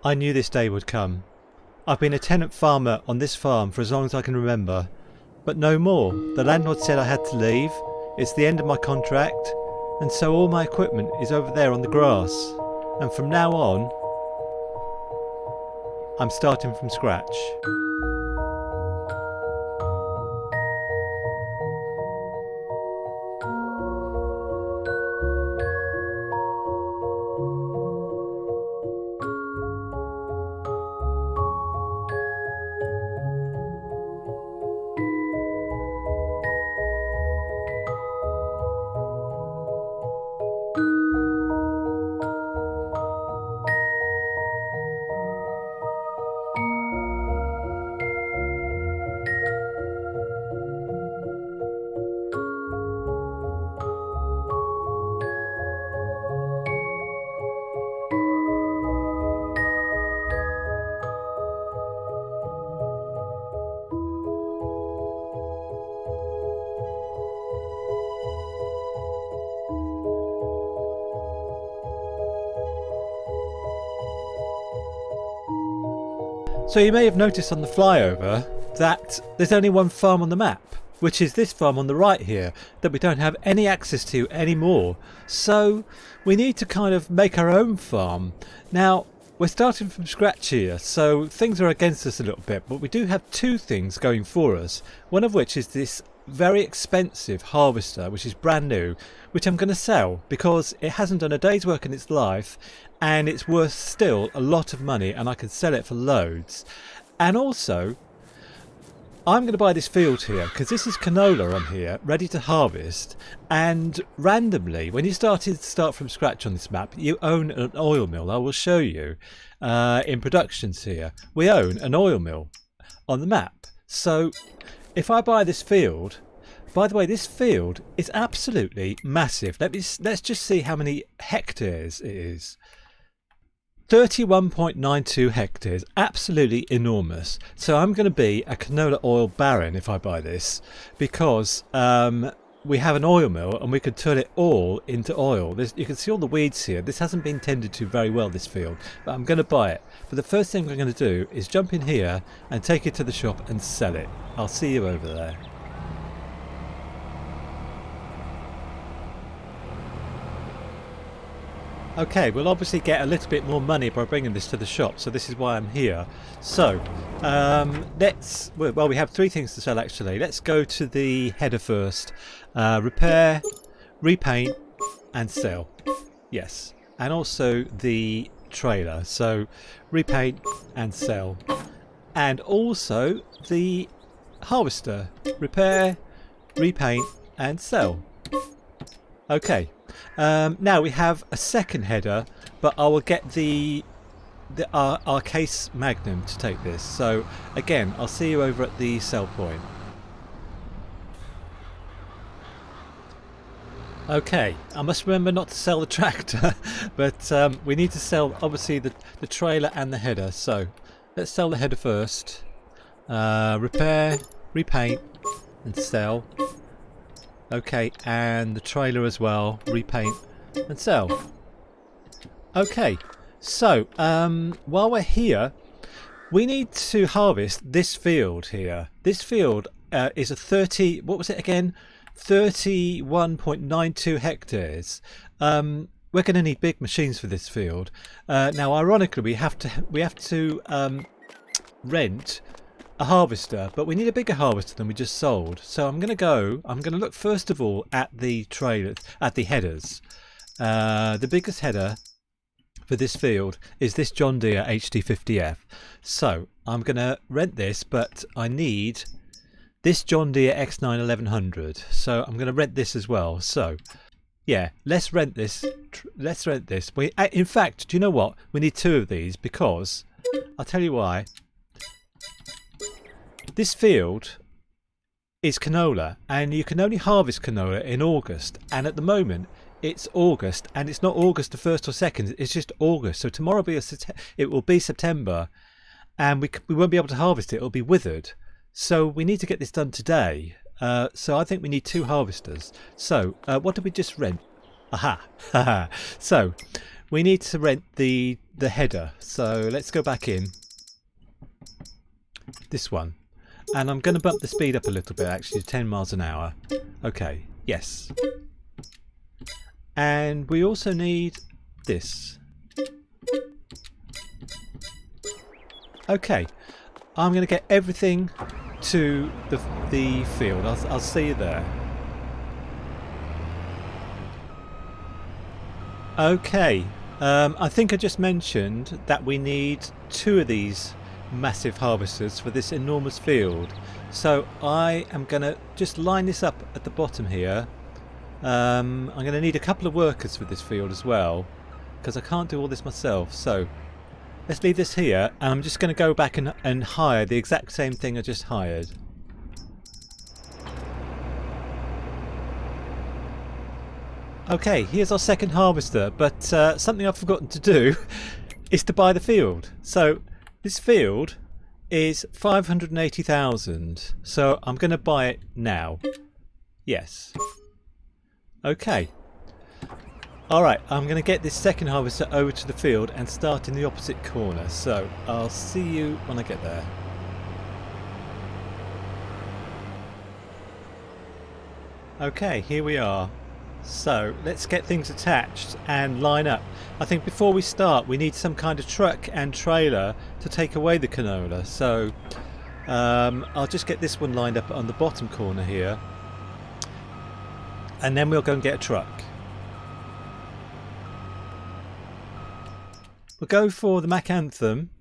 I knew this day would come. I've been a tenant farmer on this farm for as long as I can remember. But no more. The landlord said I had to leave. It's the end of my contract. And so all my equipment is over there on the grass. And from now on, I'm starting from scratch. So you may have noticed on the flyover that there's only one farm on the map, which is this farm on the right here, that we don't have any access to anymore. So we need to kind of make our own farm. Now, we're starting from scratch here, so things are against us a little bit, but we do have two things going for us. One of which is this very expensive harvester, which is brand new, which I'm going to sell because it hasn't done a day's work in its life and it's worth still a lot of money, and I can sell it for loads. And also I'm going to buy this field here because this is canola on here ready to harvest, and randomly when you start from scratch on this map you own an oil mill. I will show you in productions here we own an oil mill on the map. So if I buy this field, by the way, this field is absolutely massive. Let's just see how many hectares it is. 31.92 hectares, absolutely enormous. So I'm going to be a canola oil baron if I buy this, because we have an oil mill and we could turn it all into oil. You can see all the weeds here. This hasn't been tended to very well, this field, but I'm going to buy it. But the first thing we're going to do is jump in here and take it to the shop and sell it. I'll see you over there. Okay, we'll obviously get a little bit more money by bringing this to the shop, so this is why I'm here. So, we have three things to sell actually. Let's go to the header first. Repair, repaint and sell. Yes, and also the trailer. So, repaint and sell. And also the harvester. Repair, repaint and sell. Okay. Now we have a second header, but I will get our case magnum to take this. So again, I'll see you over at the sell point. Okay, I must remember not to sell the tractor, but we need to sell obviously the trailer and the header. So let's sell the header first. Repair, repaint and sell. Okay, and the trailer as well, repaint and sell. Okay, so while we're here, we need to harvest this field here. This field is a 31.92 hectares. We're going to need big machines for this field. Now, ironically, we have to rent a harvester, but we need a bigger harvester than we just sold. So I'm going to look first of all at the trailers, at the headers. The biggest header for this field is this John Deere HD50F. So I'm going to rent this, but I need this John Deere X9 1100. So I'm going to rent this as well. So yeah, let's rent this. Let's rent this. In fact, do you know what? We need two of these because I'll tell you why. This field is canola, and you can only harvest canola in August, and at the moment it's August, and it's not August the 1st or 2nd, it's just August. So tomorrow it will be September, and we won't be able to harvest it. It'll be withered. So we need to get this done today. So I think we need two harvesters. So what did we just rent? Aha. So we need to rent the header. So let's go back in. This one. And I'm going to bump the speed up a little bit, actually, to 10 miles an hour. Okay, yes. And we also need this. Okay, I'm going to get everything to the field. I'll see you there. Okay, I think I just mentioned that we need 2 of these massive harvesters for this enormous field. So I am going to just line this up at the bottom here. I'm going to need a couple of workers for this field as well, because I can't do all this myself. So let's leave this here, and I'm just going to go back and hire the exact same thing I just hired. Okay, here's our second harvester, but something I've forgotten to do is to buy the field. So this field is 580,000, so I'm going to buy it now. Yes. Okay. Alright, I'm going to get this second harvester over to the field and start in the opposite corner. So I'll see you when I get there. Okay, here we are. So let's get things attached and line up. I think before we start we need some kind of truck and trailer to take away the canola. So I'll just get this one lined up on the bottom corner here, and then we'll go and get a truck. We'll go for the Mac Anthem.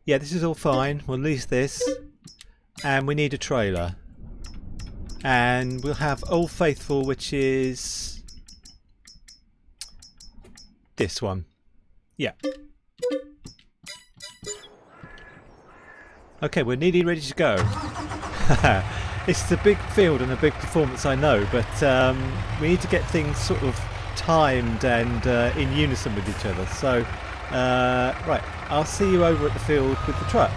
Yeah, this is all fine. We'll lease this, and we need a trailer, and we'll have Old Faithful, which is this one. Yeah. Okay, we're nearly ready to go. It's a big field and a big performance, I know, but we need to get things sort of timed and in unison with each other. So, right, I'll see you over at the field with the truck.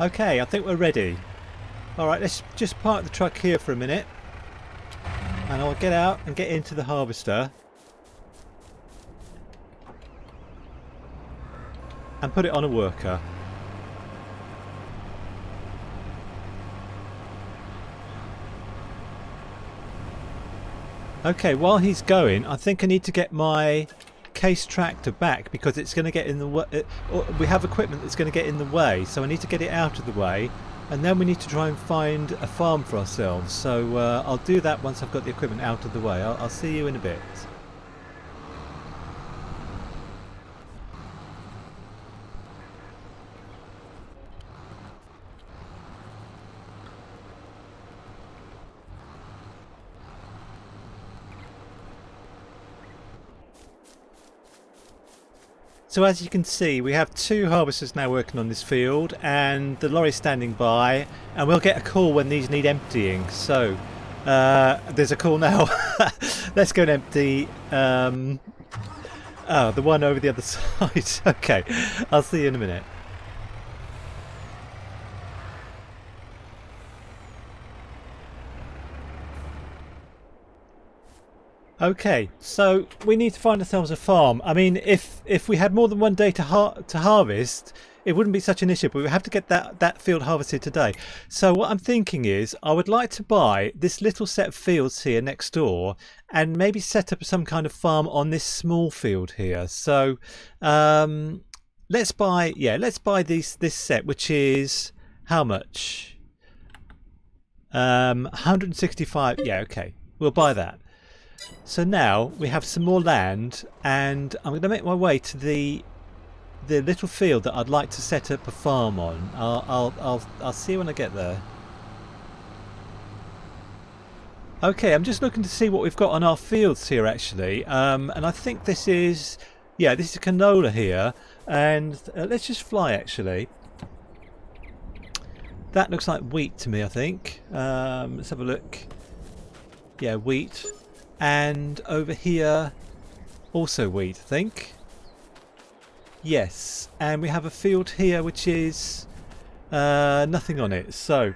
Okay, I think we're ready. Alright, let's just park the truck here for a minute, and I'll get out and get into the harvester and put it on a worker. Okay, while he's going, I think I need to get my case tractor back, because it's going to get in the way. We have equipment that's going to get in the way, so I need to get it out of the way, and then we need to try and find a farm for ourselves. So I'll do that once I've got the equipment out of the way. I'll see you in a bit. So as you can see, we have 2 harvesters now working on this field, and the lorry's standing by, and we'll get a call when these need emptying. So there's a call now. Let's go and empty the one over the other side. Okay, I'll see you in a minute. Okay, so we need to find ourselves a farm. I mean, if we had more than one day to harvest, it wouldn't be such an issue, but we have to get that field harvested today. So what I'm thinking is, I would like to buy this little set of fields here next door, and maybe set up some kind of farm on this small field here. So let's buy this set, which is how much? 165. Yeah, okay, we'll buy that. So now we have some more land, and I'm going to make my way to the little field that I'd like to set up a farm on. I'll see you when I get there. Okay, I'm just looking to see what we've got on our fields here actually, and I think this is canola here, and let's just fly actually. That looks like wheat to me, I think. Let's have a look. Yeah, wheat. And over here also wheat, I think. Yes, and we have a field here which is nothing on it. So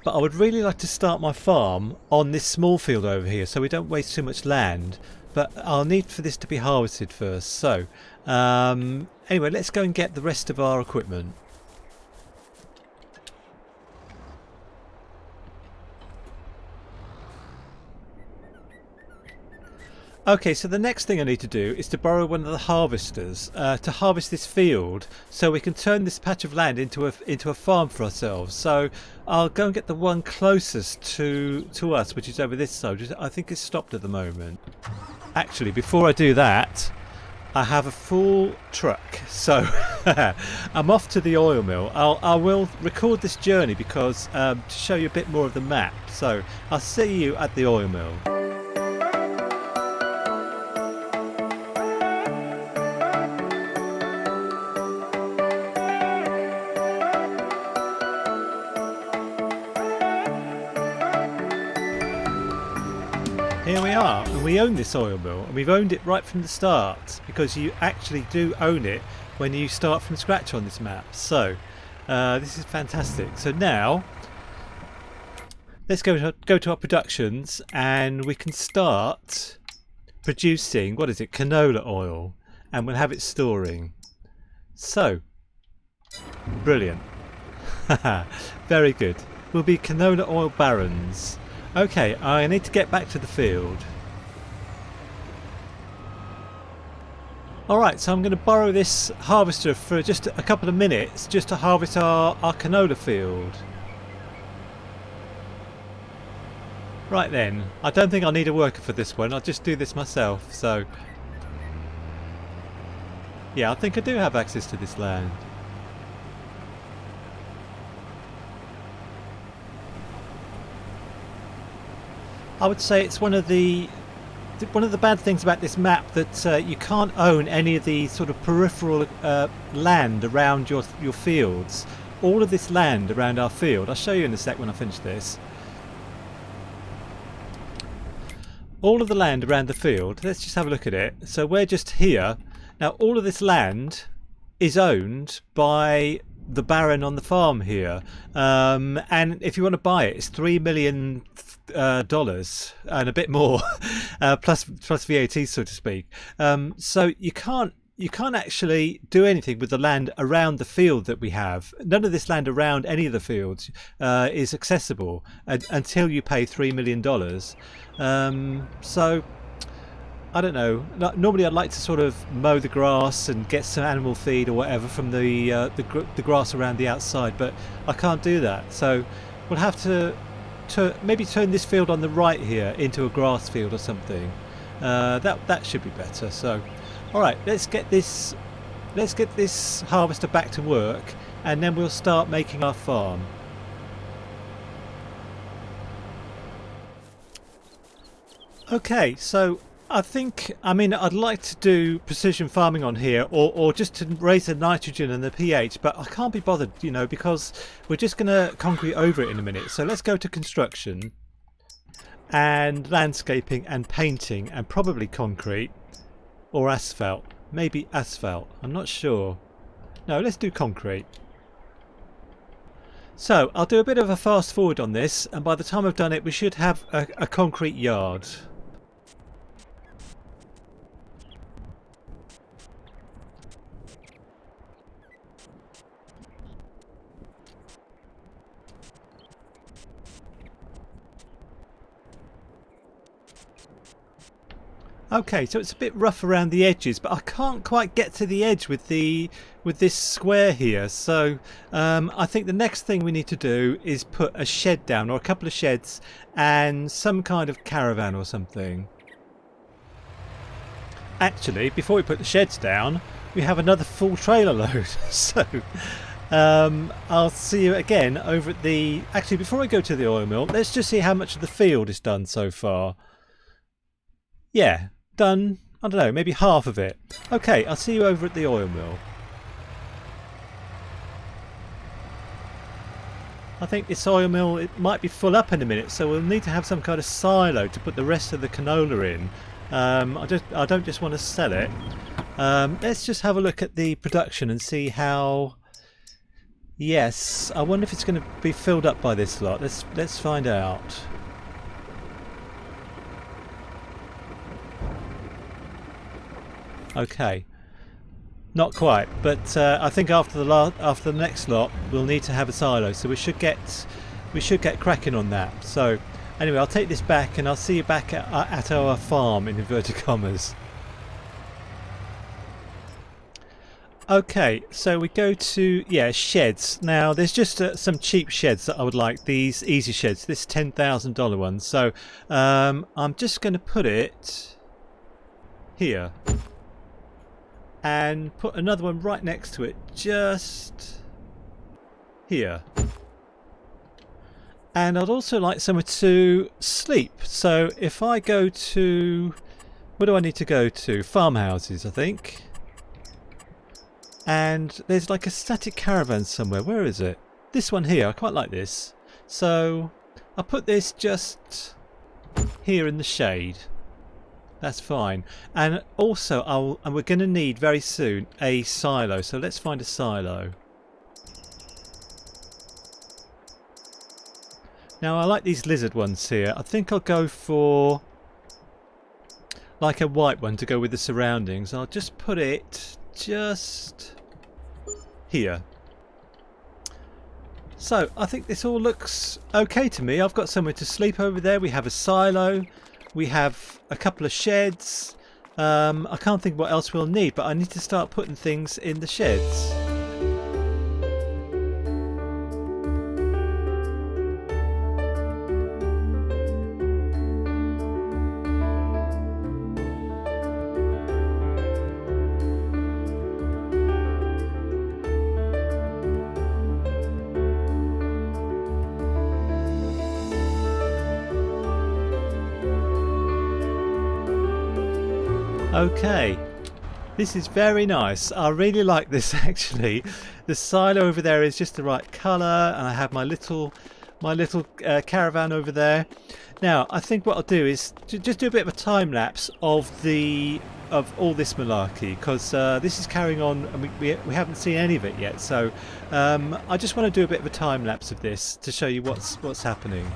but I would really like to start my farm on this small field over here so we don't waste too much land. But I'll need for this to be harvested first. So anyway, let's go and get the rest of our equipment. Okay, so the next thing I need to do is to borrow one of the harvesters to harvest this field so we can turn this patch of land into a farm for ourselves. So I'll go and get the one closest to us, which is over this side. I think it's stopped at the moment. Actually, before I do that, I have a full truck, so I'm off to the oil mill. I will record this journey because to show you a bit more of the map. So I'll see you at the oil mill. Here we are, and we own this oil mill, and we've owned it right from the start because you actually do own it when you start from scratch on this map. So this is fantastic. So now let's go to our productions, and we can start producing, what is it, canola oil, and we'll have it storing. So brilliant. Very good. We'll be canola oil barons. Okay, I need to get back to the field. Alright, so I'm going to borrow this harvester for just a couple of minutes just to harvest our canola field. Right then, I don't think I'll need a worker for this one, I'll just do this myself, so... Yeah, I think I do have access to this land. I would say it's one of the bad things about this map that you can't own any of the sort of peripheral land around your fields. All of this land around our field, I'll show you in a sec when I finish this. All of the land around the field, let's just have a look at it. So we're just here. Now all of this land is owned by the Baron on the farm here, and if you want to buy it, it's $3 million and a bit more, plus VAT, so to speak. So you can't actually do anything with the land around the field that we have. None of this land around any of the fields is accessible until you pay $3 million. So I don't know. Normally I'd like to sort of mow the grass and get some animal feed or whatever from the grass around the outside, but I can't do that. So we'll have to maybe turn this field on the right here into a grass field or something. That should be better. So, all right, let's get this harvester back to work, and then we'll start making our farm. Okay, so I'd like to do precision farming on here, or just to raise the nitrogen and the pH, but I can't be bothered, because we're just going to concrete over it in a minute. So let's go to construction and landscaping and painting and probably concrete or asphalt. Maybe asphalt, I'm not sure. No, let's do concrete. So I'll do a bit of a fast forward on this, and by the time I've done it we should have a concrete yard. Okay, so it's a bit rough around the edges, but I can't quite get to the edge with this square here. So I think the next thing we need to do is put a shed down, or a couple of sheds, and some kind of caravan or something. Actually, before we put the sheds down, we have another full trailer load. So I'll see you again over at the... Actually, before I go to the oil mill, let's just see how much of the field is done so far. Yeah. Done, I don't know, maybe half of it. Okay, I'll see you over at the oil mill. I think this oil mill, it might be full up in a minute, so we'll need to have some kind of silo to put the rest of the canola in. I don't just want to sell it. Let's just have a look at the production and see how... Yes, I wonder if it's going to be filled up by this lot. Let's find out. Okay, not quite, but I think after the next lot we'll need to have a silo, so we should get cracking on that. So anyway, I'll take this back and I'll see you back at our farm in inverted commas. Okay, so we go to sheds. Now there's just some cheap sheds that I would like, these easy sheds, this $10,000 one. So I'm just going to put it here and put another one right next to it, just here. And I'd also like somewhere to sleep. So if I go to, where do I need to go to? Farmhouses, I think. And there's like a static caravan somewhere. Where is it? This one here. I quite like this. So I'll put this just here in the shade. That's fine. And also we're going to need very soon a silo. So let's find a silo. Now I like these lizard ones here. I think I'll go for like a white one to go with the surroundings. I'll just put it just here. So I think this all looks okay to me. I've got somewhere to sleep over there. We have a silo. We have a couple of sheds. I can't think what else we'll need, but I need to start putting things in the sheds. Okay, this is very nice. I really like this actually. The silo over there is just the right colour, and I have my little caravan over there. Now I think what I'll do is just do a bit of a time lapse of all this malarkey, because this is carrying on and we haven't seen any of it yet. So I just want to do a bit of a time lapse of this to show you what's happening.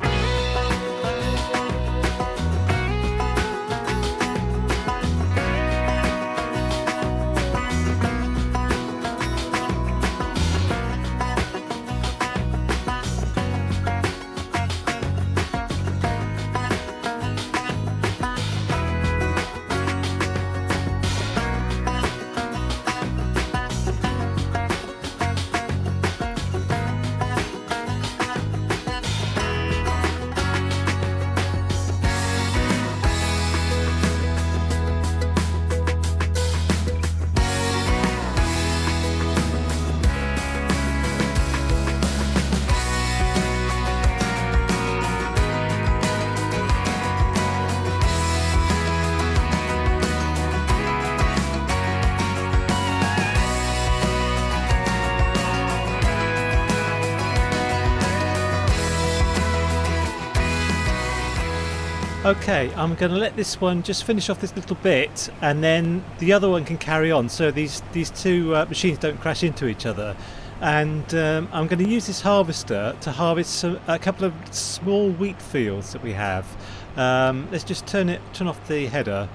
Okay, I'm going to let this one just finish off this little bit, and then the other one can carry on, so these two machines don't crash into each other. And I'm going to use this harvester to harvest a couple of small wheat fields that we have. Let's just turn off the header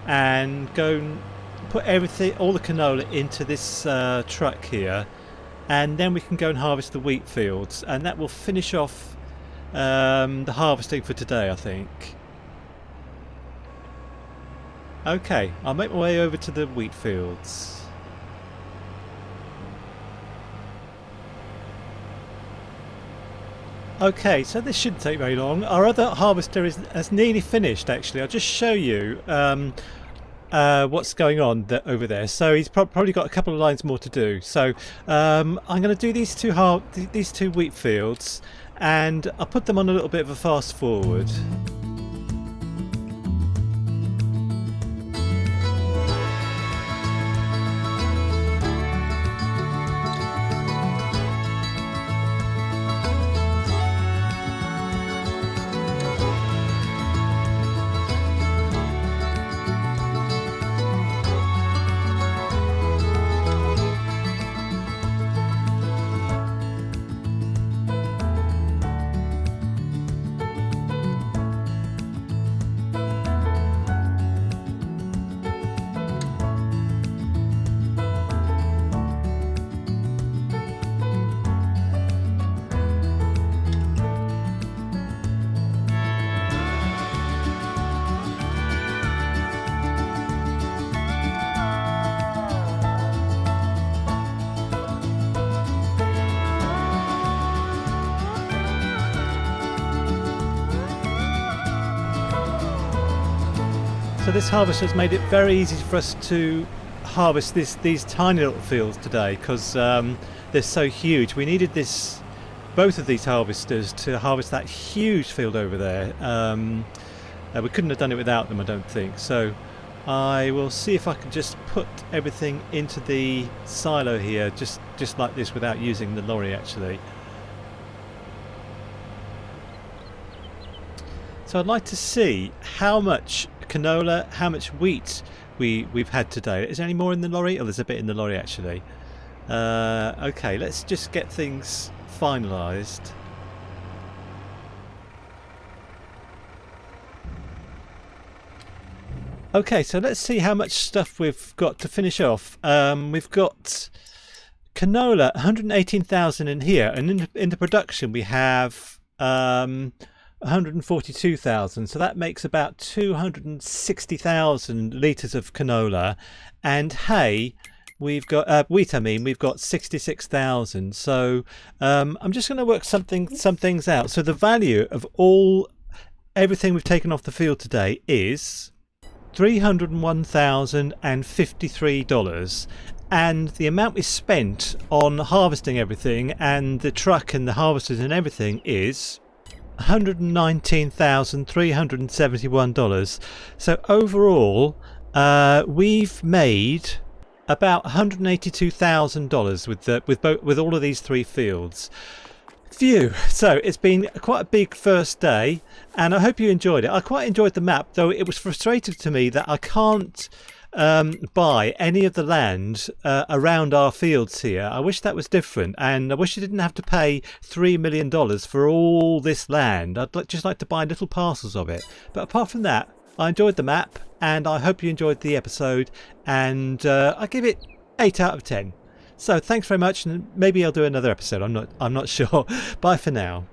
and go and put all the canola into this truck here, and then we can go and harvest the wheat fields, and that will finish off the harvesting for today, I think. Okay, I'll make my way over to the wheat fields. Okay, so this shouldn't take very long. Our other harvester has nearly finished, actually. I'll just show you what's going on over there. So he's probably got a couple of lines more to do. So I'm going to do these two wheat fields, and I'll put them on a little bit of a fast forward. So this harvester has made it very easy for us to harvest these tiny little fields today, because they're so huge. We needed both of these harvesters to harvest that huge field over there. We couldn't have done it without them, I don't think. So I will see if I can just put everything into the silo here, just like this, without using the lorry actually. So I'd like to see how much canola, how much wheat we've had today. Is there any more in the lorry? Oh, there's a bit in the lorry actually. Okay, let's just get things finalised. Okay, so let's see how much stuff we've got to finish off. We've got canola, 118,000 in here, and in the production we have 142,000, so that makes about 260,000 litres of canola. And hay, we've got wheat, I mean, we've got 66,000. So I'm just going to work some things out. So the value of everything we've taken off the field today is $301,053, and the amount we spent on harvesting everything and the truck and the harvesters and everything is $119,371. So overall we've made about $182,000 with all of these three fields. Phew. So it's been quite a big first day, and I hope you enjoyed it. I quite enjoyed the map, though it was frustrating to me that I can't buy any of the land around our fields here. I wish that was different, and I wish I didn't have to pay $3 million for all this land. I'd just like to buy little parcels of it. But apart from that, I enjoyed the map, and I hope you enjoyed the episode, and I give it 8 out of 10. So thanks very much, and maybe I'll do another episode. I'm not sure. Bye for now.